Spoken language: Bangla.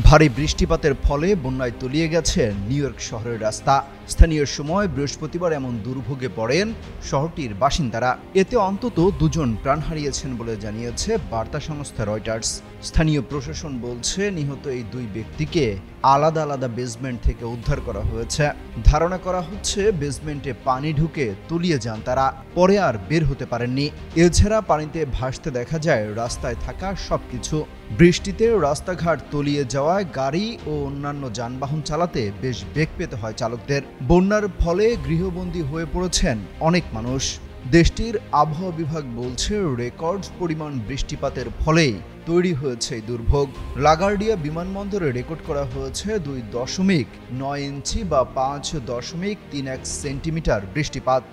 ভারী বৃষ্টিপাতের ফলে বন্যায় তলিয়ে গেছে নিউ ইয়র্ক শহরের রাস্তা। স্থানীয় সময় বৃহস্পতিবার এমন দুর্ভোগে পড়েন শহরটির বাসিন্দারা। এতে অন্তত 2 জন প্রাণ হারিয়েছেন বলে জানিয়েছে বার্তা সংস্থা রয়টার্স। স্থানীয় প্রশাসন বলছে নিহত এই 2 ব্যক্তিকে আলাদা আলাদা বেসমেন্ট থেকে উদ্ধার করা হয়েছে। ধারণা করা হচ্ছে বেসমেন্টে পানি ঢুকে তলিয়ে যান তারা, পরে আর বের হতে পারেননি। এছাড়া পানিতে ভাসতে দেখা যায় রাস্তায় থাকা সবকিছু। বৃষ্টিতে রাস্তাঘাট তলিয়ে যাওয়ায় গাড়ি ও অন্যান্য যানবাহন চালাতে বেশ বেগ পেতে হয় চালকদের। বন্যার ফলে গৃহবন্দী হয়ে পড়েছেন অনেক মানুষ। দেশটির আবহাওয়া বিভাগ বলছে রেকর্ড পরিমাণ বৃষ্টিপাতের ফলেই তৈরি হয়েছে এই দুর্ভোগ। লাগার্ডিয়া বিমানবন্দরে রেকর্ড করা হয়েছে 2.9 ইঞ্চি বা 5.31 সেন্টিমিটার বৃষ্টিপাত।